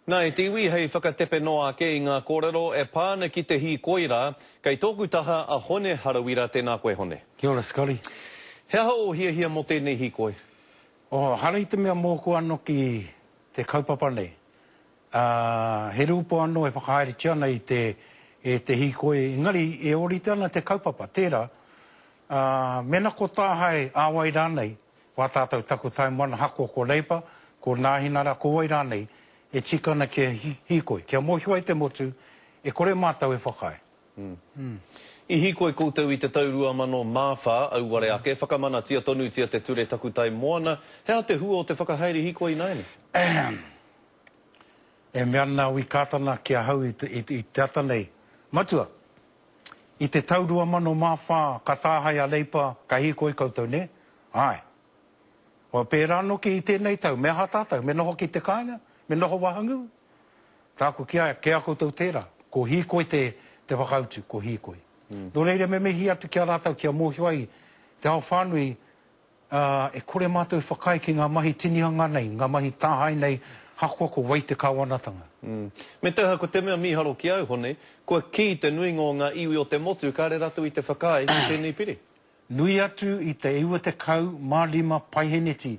Nā e te iwi hei whakatepe noa ke i ngā kōrero e pāna ki te hi koira, kei tōku taha a Hone Harawira tēnā koe Hone. Kia ora, Scotty. He aho o hia mō tēnei hi koe? Hara i te mea mōku anō ki te kaupapa nei. He rūpo anō e whakahaere tiana i te hi koe. Engari, e ori tana te kaupapa, tērā. Mena ko tāhai āwai rānei, wā tātou taku taimwana hako ko reipa, ko nāhinara ko wai rānei, e tikana kia hi koe. Kia mōhiwai te motu, e kore mātau e whakae. I hikoi koutou i te taurua mano māwha au ware ake, whakamana tia tonu tia te ture taku tai moana. Hea te hua o te whakahaere hikoi naini? E mea nā ui kātana kia hau i te ata nei. Matua, i te taurua mano māwha, ka tāhai a leipa, ka hikoi koutou ne? Ai. O pērā no ki i tēnei tau, mea hatātau, me noho ki te kāinga, me noho wahangu. Tāku kia koutou tērā, ko hikoi te whakautu, ko hikoi. Nō reira me mehi atu kia rātau kia mōhiwai, te hao whānui, e kore mātou whakai ki ngā mahi tinihanga nei, ngā mahi tāhai nei, hakoa ko wai te kāwanatanga. Me teha ko te mea miharo ki au, Hone, kua ki te nuingo ngā iwi o te motu, kāre ratu i te whakai i tēnei piri? Nui atu i te iwa te kau, mārima paiheneti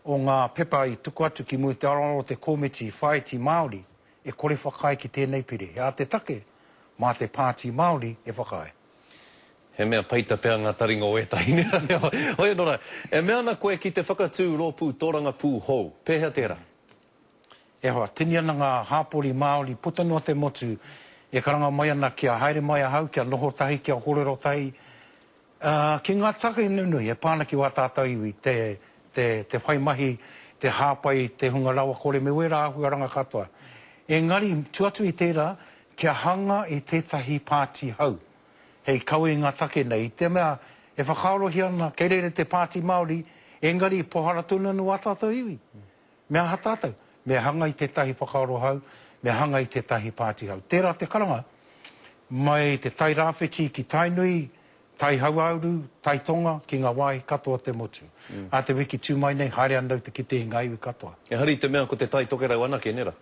o ngā pepa i tuku atu ki mui te araro te komiti whaiti Māori, e kore whakai ki tēnei piri. Hea te take, mā te pāti Māori e whakae. He mea paita pēr ngā taringa o etahi. Hoi anora, e mea na koe ki te whakatū rōpū tōranga pū hou. Pēhea tērā? E hoa, tini ana ngā hāpori Māori, puta noa te motu, e karanga mai ana kia haere mai ahau, kia noho tahi, kia horero tahi. Ki ngā take nunui, e pāna ki wā tātou iwi, te whaimahi, te hāpai, te hunga rawa kore me wera ahu aranga katoa. Engari, tuatu i tērā, kia hanga i tētahi pāti hau. Hei kaue ngā take nei, te mea e whakaorohi ana, kei rere te pāti Māori, engari pohara tūna nu a tātou iwi. Mea hatātou, mea hanga i tētahi whakaoro hau, mea hanga i tētahi pāti hau. Tērā te karanga, mai te tai rāwhiti ki tainui, tai hauauru, tai tonga, ki ngā wai katoa te motu. A te wiki tūmai nei, haere anau te kite i ngā iwi katoa. E hari te mea ko te tai tokerau anake, nera?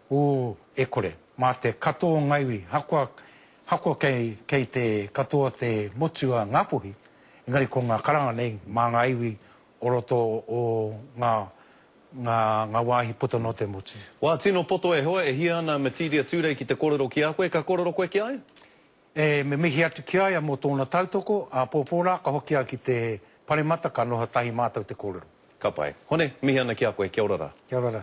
E kore. Mā te katoa ngaiwi, hakua kei te katoa te motu a Ngāpuhi, engari ko ngā karanga nei, mā ngā iwi o roto o ngā wāhi puta no te motu. Wā tino poto e hoa, e hia ana materia tūrei ki te korero ki a koe, ka korero koe ki ai? Me mihi atu ki aia mō tōna tautoko, a pōpōra, ka hoki a ki te parimata, ka noha tahi mātou te kōrero. Ka pai. Hone, mihi ana ki a koe, kia ora rā. Kia ora rā.